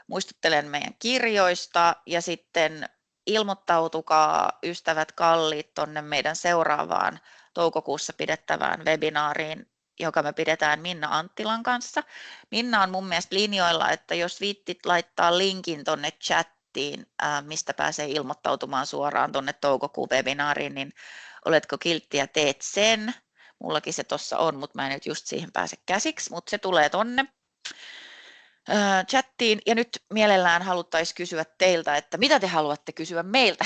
Muistuttelen meidän kirjoista ja sitten ilmoittautukaa ystävät kalliit tuonne meidän seuraavaan toukokuussa pidettävään webinaariin, joka me pidetään Minna Anttilan kanssa. Minna on mun mielestä linjoilla, että jos viittit laittaa linkin tuonne chattiin, chattiin, mistä pääsee ilmoittautumaan suoraan tuonne toukokuun webinaariin, niin oletko kiltti ja teet sen. Mullakin se tuossa on, mutta mä en nyt just siihen pääse käsiksi, mutta se tulee tonne chattiin. Ja nyt mielellään haluttaisiin kysyä teiltä, että mitä te haluatte kysyä meiltä.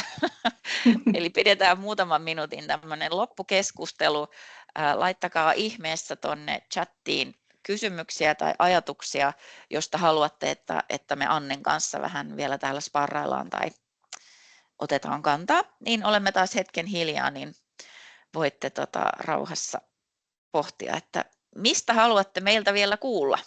Eli pidetään muutaman minuutin tämmöinen loppukeskustelu. Laittakaa ihmeessä tonne chattiin kysymyksiä tai ajatuksia, josta haluatte, että me Annen kanssa vähän vielä täällä sparraillaan tai otetaan kantaa. Niin olemme taas hetken hiljaa, niin voitte rauhassa pohtia, että mistä haluatte meiltä vielä kuulla.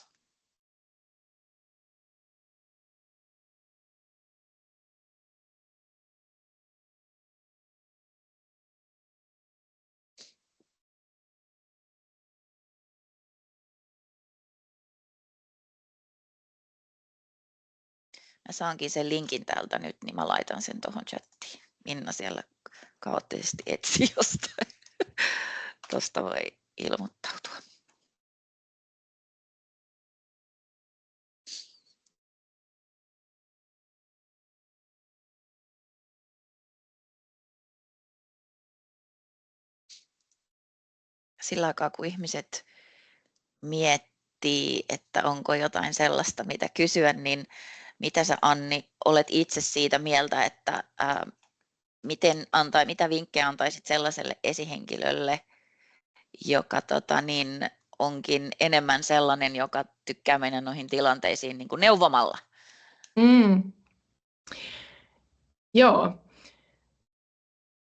Mä saankin sen linkin täältä nyt, niin mä laitan sen tuohon chattiin. Minna siellä kaoottisesti etsii jostain. Tuosta voi ilmoittautua. Sillä aikaa, kun ihmiset miettii, että onko jotain sellaista, mitä kysyä, niin mitä sä, Anni, olet itse siitä mieltä, että mitä vinkkejä antaisit sellaiselle esihenkilölle, joka onkin enemmän sellainen, joka tykkää mennä noihin tilanteisiin niin kuin neuvomalla? Joo.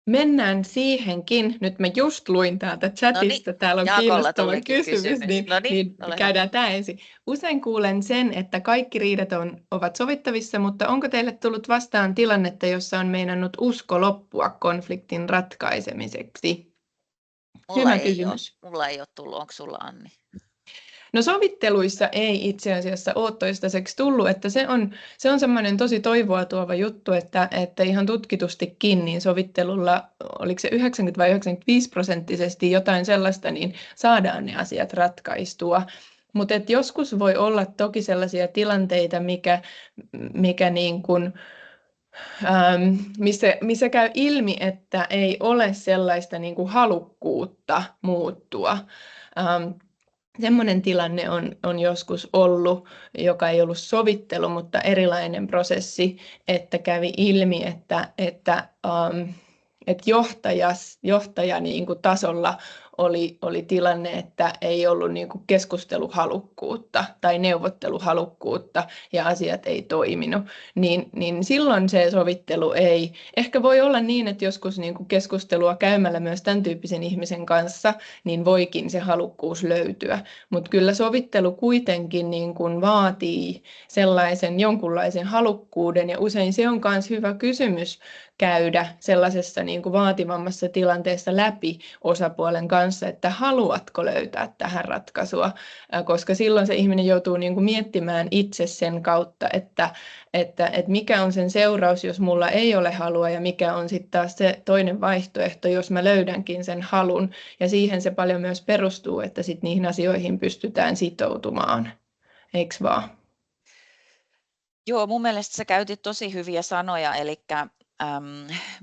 Mennään siihenkin. Nyt mä just luin täältä chatista, täällä on kiinnostava kysymys, niin käydään tämä ensin. Usein kuulen sen, että kaikki riidat ovat sovittavissa, mutta onko teille tullut vastaan tilannetta, jossa on meinannut usko loppua konfliktin ratkaisemiseksi? Hyvä kysymys. Mulla ei ole tullut. Onko sulla, Anni? No sovitteluissa ei itse asiassa ole toistaiseksi tullut, että se on semmoinen tosi toivoa tuova juttu, että ihan tutkitustikin niin sovittelulla, oliko se 90- vai 95% jotain sellaista, niin saadaan ne asiat ratkaistua. Mutta joskus voi olla toki sellaisia tilanteita, mikä niin kuin, missä käy ilmi, että ei ole sellaista niin kuin halukkuutta muuttua. Semmoinen tilanne on joskus ollut, joka ei ollut sovittelu, mutta erilainen prosessi, että kävi ilmi, että johtaja niin kuin tasolla oli tilanne, että ei ollut niin kuin keskusteluhalukkuutta tai neuvotteluhalukkuutta ja asiat ei toiminut, niin silloin se sovittelu ei. Ehkä voi olla niin, että joskus niin kuin keskustelua käymällä myös tämän tyyppisen ihmisen kanssa, niin voikin se halukkuus löytyä, mutta kyllä sovittelu kuitenkin niin kuin vaatii sellaisen jonkunlaisen halukkuuden ja usein se on myös hyvä kysymys käydä sellaisessa niin kuin vaativammassa tilanteessa läpi osapuolen kanssa, että haluatko löytää tähän ratkaisua, koska silloin se ihminen joutuu niin kuin miettimään itse sen kautta, että mikä on sen seuraus, jos mulla ei ole halua ja mikä on sitten taas se toinen vaihtoehto, jos mä löydänkin sen halun ja siihen se paljon myös perustuu, että sitten niihin asioihin pystytään sitoutumaan, eikö vaan? Joo, mun mielestä sä käytit tosi hyviä sanoja, eli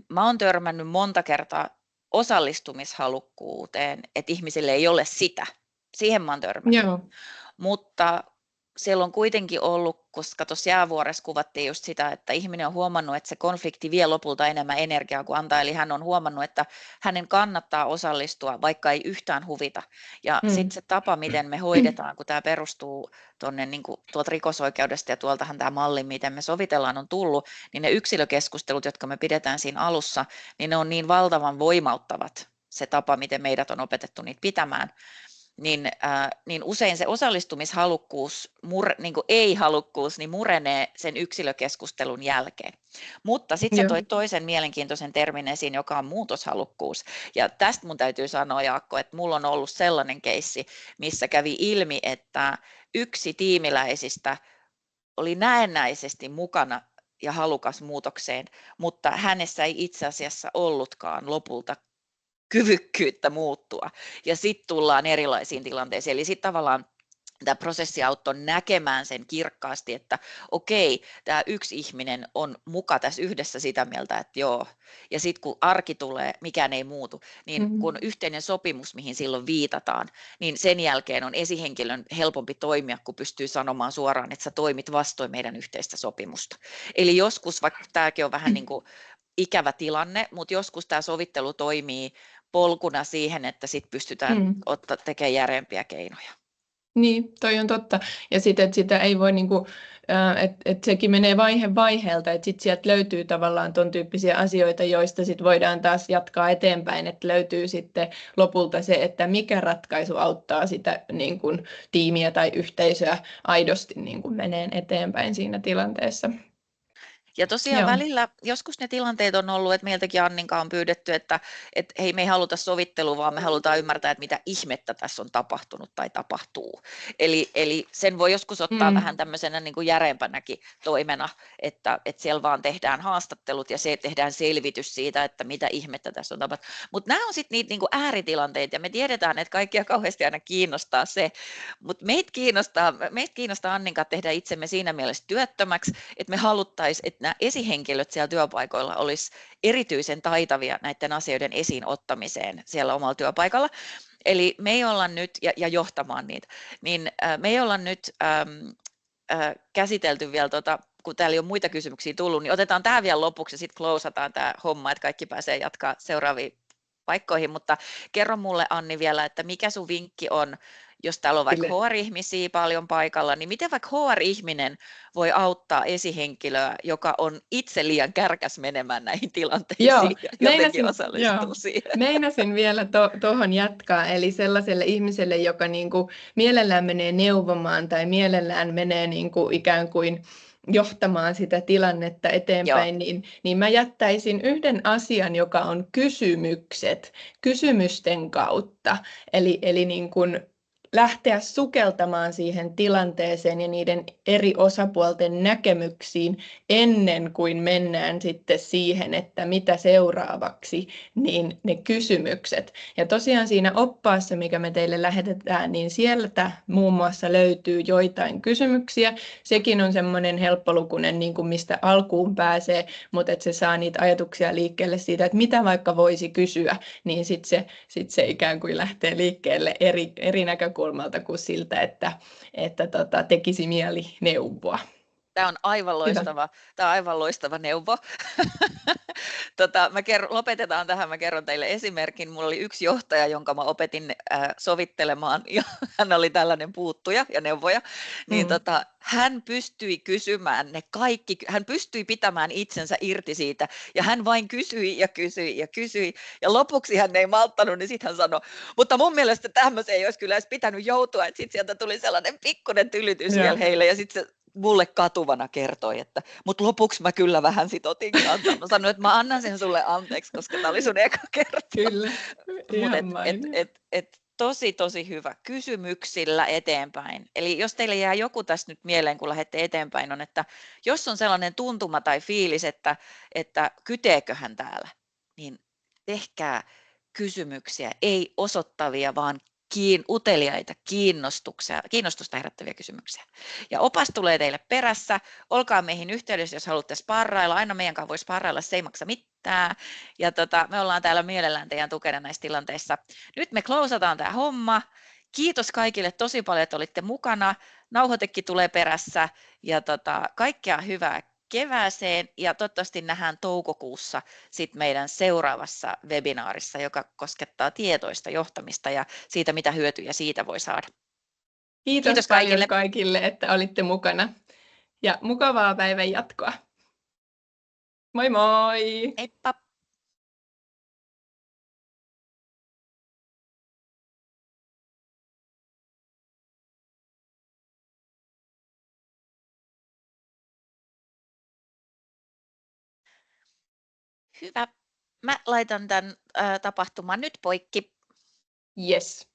mä oon törmännyt monta kertaa osallistumishalukkuuteen, että ihmisille ei ole sitä. Siihen mä oon törmännyt. Joo. Mutta siellä on kuitenkin ollut, koska tuossa jäävuoressa kuvattiin just sitä, että ihminen on huomannut, että se konflikti vie lopulta enemmän energiaa kuin antaa, eli hän on huomannut, että hänen kannattaa osallistua, vaikka ei yhtään huvita. Ja sitten se tapa, miten me hoidetaan, kun tämä perustuu tuonne niin tuolta rikosoikeudesta ja tuoltahan tämä malli, miten me sovitellaan, on tullut, niin ne yksilökeskustelut, jotka me pidetään siinä alussa, niin ne on niin valtavan voimauttavat, se tapa, miten meidät on opetettu niitä pitämään. Niin usein se osallistumishalukkuus, niin kuin ei-halukkuus, niin murenee sen yksilökeskustelun jälkeen. Mutta sitten sä toit toisen mielenkiintoisen termin esiin, joka on muutoshalukkuus. Ja tästä mun täytyy sanoa, Jaakko, että mulla on ollut sellainen keissi, missä kävi ilmi, että yksi tiimiläisistä oli näennäisesti mukana ja halukas muutokseen, mutta hänessä ei itse asiassa ollutkaan lopulta kyvykkyyttä muuttua. Ja sitten tullaan erilaisiin tilanteisiin. Eli sitten tavallaan tämä prosessi auttoi näkemään sen kirkkaasti, että okei, tämä yksi ihminen on muka tässä yhdessä sitä mieltä, että joo. Ja sitten kun arki tulee, mikään ei muutu, niin kun yhteinen sopimus, mihin silloin viitataan, niin sen jälkeen on esihenkilön helpompi toimia, kun pystyy sanomaan suoraan, että sä toimit vastoin meidän yhteistä sopimusta. Eli joskus, vaikka tämäkin on vähän niin kuin ikävä tilanne, mutta joskus tämä sovittelu toimii polkuna siihen, että sitten pystytään tekemään järeämpiä keinoja. Niin, toi on totta. Ja sitten, että sitä ei voi, niinku, että sekin menee vaihe vaiheelta, että sitten sieltä löytyy tavallaan ton tyyppisiä asioita, joista sitten voidaan taas jatkaa eteenpäin, että löytyy sitten lopulta se, että mikä ratkaisu auttaa sitä niin kuin, tiimiä tai yhteisöä aidosti niin kuin, meneen eteenpäin siinä tilanteessa. Ja tosiaan Joo. välillä, joskus ne tilanteet on ollut, että meiltäkin Anninkaan on pyydetty, että hei, me ei haluta sovittelua, vaan me halutaan ymmärtää, että mitä ihmettä tässä on tapahtunut tai tapahtuu. Eli sen voi joskus ottaa vähän tämmöisenä niin kuin järeempänäkin toimena, että siellä vaan tehdään haastattelut ja tehdään selvitys siitä, että mitä ihmettä tässä on tapahtunut. Mutta nämä on sitten niitä niin kuin ääritilanteita ja me tiedetään, että kaikkia kauheasti aina kiinnostaa se, mutta meitä kiinnostaa Anninkaan tehdä itsemme siinä mielessä työttömäksi, että me haluttaisiin, että nämä esihenkilöt siellä työpaikoilla olisi erityisen taitavia näiden asioiden esiin ottamiseen siellä omalla työpaikalla. Eli me ei olla nyt, ja johtamaan niitä, niin me ei olla nyt käsitelty vielä, kun täällä ei ole muita kysymyksiä tullut, niin otetaan tämä vielä lopuksi ja sitten closeataan tämä homma, että kaikki pääsee jatkaa seuraaviin paikkoihin, mutta kerro mulle Anni vielä, että mikä sun vinkki on, jos täällä on vaikka HR-ihmisiä paljon paikalla, niin miten vaikka HR-ihminen voi auttaa esihenkilöä, joka on itse liian kärkäs menemään näihin tilanteisiin ja jotenkin osallistuu siihen? Meinasin vielä tuohon jatkaa, eli sellaiselle ihmiselle, joka niinku mielellään menee neuvomaan tai mielellään menee niinku ikään kuin johtamaan sitä tilannetta eteenpäin, niin mä jättäisin yhden asian, joka on kysymykset, kysymysten kautta. Eli niin kuin lähteä sukeltamaan siihen tilanteeseen ja niiden eri osapuolten näkemyksiin ennen kuin mennään sitten siihen, että mitä seuraavaksi, niin ne kysymykset. Ja tosiaan siinä oppaassa, mikä me teille lähetetään, niin sieltä muun muassa löytyy joitain kysymyksiä. Sekin on semmoinen helppolukuinen, niin kuin mistä alkuun pääsee, mutta että se saa niitä ajatuksia liikkeelle siitä, että mitä vaikka voisi kysyä, niin sitten se ikään kuin lähtee liikkeelle eri näkökulmalta kuin siltä, että tekisi mieli neuvoa. Tämä on aivan loistava neuvo. Lopetetaan tähän, mä kerron teille esimerkin. Mulla oli yksi johtaja, jonka mä opetin sovittelemaan, ja hän oli tällainen puuttuja ja neuvoja. Niin hän pystyi kysymään ne kaikki, hän pystyi pitämään itsensä irti siitä, ja hän vain kysyi ja kysyi ja kysyi, ja lopuksi hän ei malttanut, niin sitten hän sanoi, mutta mun mielestä tämmöiseen ei olisi kyllä edes pitänyt joutua, että sitten sieltä tuli sellainen pikkuinen tylytys vielä heille, ja sitten se mulle katuvana kertoi, että mut lopuksi mä kyllä vähän sit otin kantaa. Mä sanoin, että mä annan sen sulle anteeksi, koska tää oli sun eka kerta. Kyllä, tosi hyvä. Kysymyksillä eteenpäin. Eli jos teille jää joku tässä nyt mieleen, kun lähdette eteenpäin, on, että jos on sellainen tuntuma tai fiilis, että kyteeköhän täällä, niin tehkää kysymyksiä, ei osoittavia, vaan uteliaita, kiinnostusta herättäviä kysymyksiä. Ja opas tulee teille perässä, olkaa meihin yhteydessä, jos haluatte sparrailla, aina meidän kanssa voi sparrailla, se ei maksa mitään, ja me ollaan täällä mielellään teidän tukena näissä tilanteissa. Nyt me closeataan tämä homma, kiitos kaikille tosi paljon, että olitte mukana, nauhoitekin tulee perässä, ja kaikkea hyvää kevääseen, ja toivottavasti nähdään toukokuussa sit meidän seuraavassa webinaarissa, joka koskettaa tietoista johtamista ja siitä, mitä hyötyjä siitä voi saada. Kiitos paljon kaikille, että olitte mukana, ja mukavaa päivän jatkoa. Moi moi! Heippa! Hyvä. Mä laitan tämän tapahtuman nyt poikki. Yes.